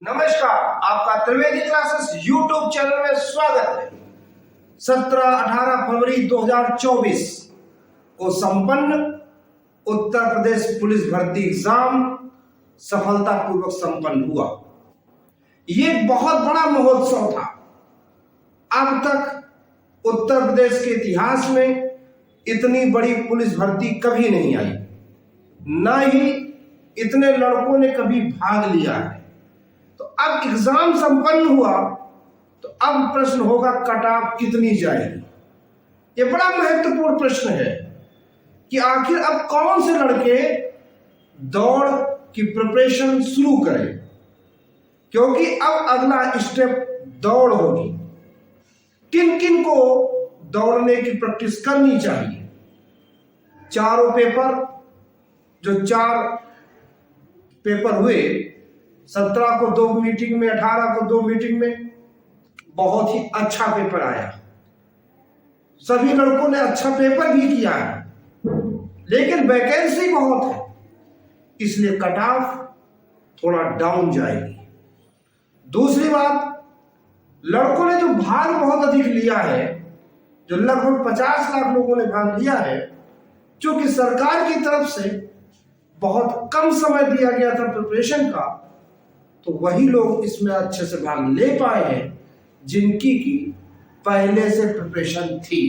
नमस्कार, आपका Trivedi classes YouTube channel में स्वागत है। 17-18 फरवरी 2024 को संपन्न उत्तर प्रदेश पुलिस भर्ती एग्जाम सफलतापूर्वक संपन्न हुआ। ये बहुत बड़ा महोत्सव था। अब तक उत्तर प्रदेश के इतिहास में इतनी बड़ी पुलिस भर्ती कभी नहीं आई, ना ही इतने लड़कों ने कभी भाग लिया है। तो अब एग्जाम संपन्न हुआ तो अब प्रश्न होगा कट ऑफ कितनी जाएगी। ये बड़ा महत्वपूर्ण प्रश्न है कि आखिर अब कौन से लड़के दौड़ की प्रिपरेशन शुरू करें, क्योंकि अब अगला स्टेप दौड़ होगी। किन किन को दौड़ने की प्रैक्टिस करनी चाहिए। चारों पेपर, जो 4 पेपर हुए, 17 को 2 मीटिंग में, 18 को 2 मीटिंग में, बहुत ही अच्छा पेपर आया। सभी लड़कों ने अच्छा पेपर भी किया है, लेकिन वैकेंसी बहुत है, इसलिए कट ऑफ थोड़ा डाउन जाएगी। दूसरी बात, लड़कों ने जो भाग बहुत अधिक लिया है, जो लगभग 50 लाख लोगों ने भाग लिया है, क्योंकि सरकार की तरफ से बहुत कम समय दिया गया था प्रिपरेशन का, तो वही लोग इसमें अच्छे से भाग ले पाए हैं जिनकी की पहले से प्रिपरेशन थी।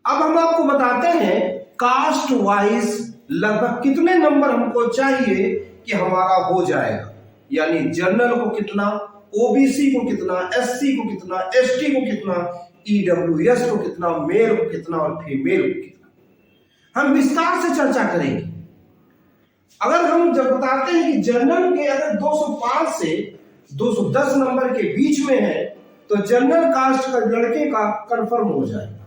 अब हम आपको बताते हैं कास्ट वाइज लगभग कितने नंबर हमको चाहिए कि हमारा हो जाएगा। यानी जनरल को कितना, ओबीसी को कितना, एससी को कितना, एसटी को कितना, ईडब्ल्यूएस को कितना, मेल को कितना और फीमेल को कितना। हम विस्तार से चर्चा करेंगे। अगर हम जब बताते हैं कि जनरल के अगर 205 से 210 नंबर के बीच में है तो जनरल कास्ट का लड़के का कंफर्म हो जाएगा।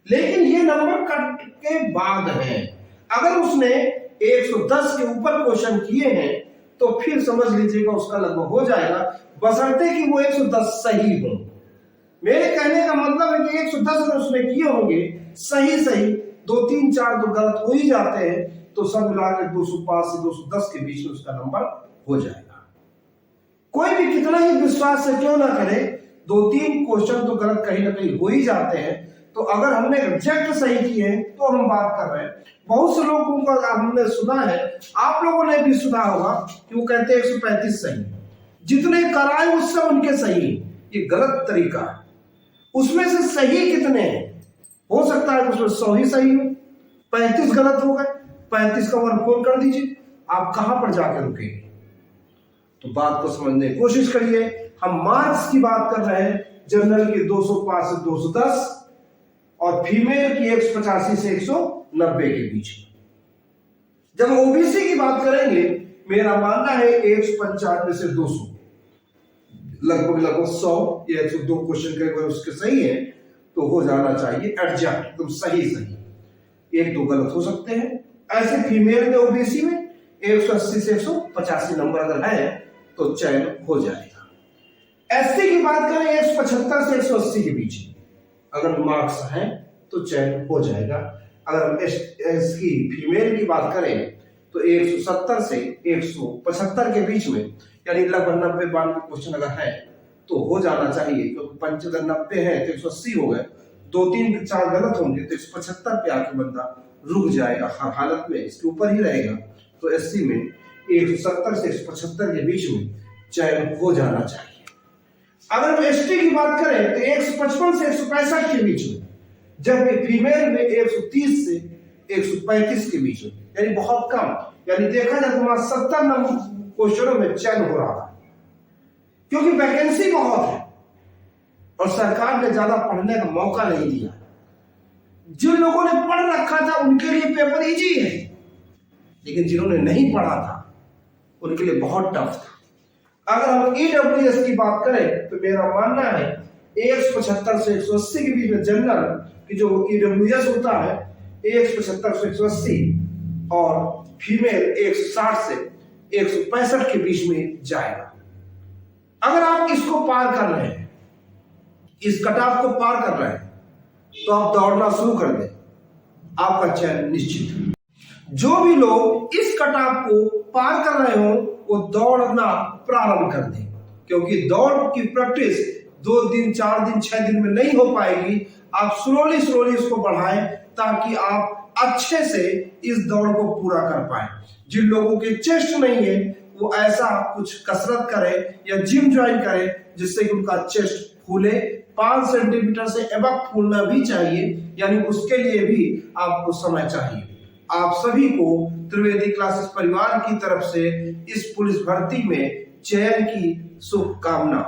लेकिन ये नंबर कट के बाद है। अगर उसने 110 के ऊपर क्वेश्चन किए हैं तो फिर समझ लीजिएगा उसका लगभग हो जाएगा, बशर्ते कि वो 110 सही हो। मेरे कहने का मतलब है कि 110 अगर उसने किए होंगे सही 2, 3, 4 तो गलत हो ही जाते हैं, तो सब मिलाकर 205 से 210 के बीच में उसका नंबर हो जाएगा। कोई भी कितना ही विश्वास से क्यों ना करे, 2-3 क्वेश्चन तो गलत कहीं ना कहीं हो ही जाते हैं। तो अगर हमने एग्जैक्ट सही किए तो हम बात कर रहे हैं। बहुत से लोगों का हमने सुना है, आप लोगों ने भी सुना होगा कि वो कहते हैं 135 सही, जितने कराए उससे उनके सही। ये गलत तरीका है। उसमें से सही कितने हैं? हो सकता है उसमें 100 ही सही हो, 35 गलत हो गए। 35 का 1/4 कर दीजिए, आप कहां पर जाकर रुकेंगे? तो बात को समझने की कोशिश करिए। हम मार्क्स की बात कर रहे हैं, जनरल की 205 से 210 और फीमेल की 185 से 190 के बीच। जब ओबीसी की बात करेंगे, मेरा मानना है 195 से 200, लगभग 100 या 102 क्वेश्चन के उसके सही है तो हो जाना चाहिए एडजस्ट, एकदम सही। 1-2 गलत हो सकते हैं। ऐसे फीमेल में ओबीसी में 180 से 185 नंबर अगर है तो चयन हो जाएगा। एससी की बात करें 175 से 180 के बीच अगर मार्क्स हैं तो चयन हो जाएगा। अगर हम इसकी फीमेल की बात करें तो 170 से 175 के बीच में, यानी लगभग 90-92 क्वेश्चन अगर है तो हो जाना चाहिए, क्योंकि 95 है तो 180 हो गए, 2-3-4 गलत होंगे तो 175 पे आके बंदा रुक जाएगा, हर हालत में इसके ऊपर ही रहेगा। तो एससी में 170 से 175 के बीच में चयन हो जाना चाहिए। अगर हम एसटी की बात करें तो 155 से 165 के बीच में, जबकि फीमेल में 130 से 135 के बीच में, यानी बहुत कम। यानी देखा जाए तो 70 नंबर क्वेश्चनों में चयन हो रहा था, क्योंकि वैकेंसी बहुत है और सरकार ने ज्यादा पढ़ने का मौका नहीं दिया। जिन लोगों ने पढ़ रखा था उनके लिए पेपर इजी है, लेकिन जिन्होंने नहीं पढ़ा था उनके लिए बहुत टफ था। अगर हम ईडब्ल्यूएस की बात करें तो मेरा मानना है 175 से 180 के बीच में जनरल की जो ईडब्ल्यूएस होता है 175 से 180 और फीमेल 160 से 165 के बीच में जाएगा। अगर आप इसको पार कर रहे हैं, इस कट ऑफ को पार कर रहे हैं, तो आप दौड़ना शुरू कर दें, आपका चयन निश्चित है। जो भी लोग इस कट ऑफ को पार कर रहे हो वो दौड़ना प्रारंभ कर दें, क्योंकि दौड़ की प्रैक्टिस 2 दिन 4 दिन 6 दिन में नहीं हो पाएगी। आप स्लोली इसको बढ़ाएं ताकि आप अच्छे से इस दौड़ को पूरा कर पाए। जिन लोगों के चेस्ट नहीं है वो ऐसा कुछ कसरत करें या जिम ज्वाइन करें जिससे कि उनका चेस्ट फूले। 5 सेंटीमीटर से एबव फूलना भी चाहिए, यानी उसके लिए भी आपको समय चाहिए। आप सभी को त्रिवेदी क्लासेस परिवार की तरफ से इस पुलिस भर्ती में चयन की शुभकामना।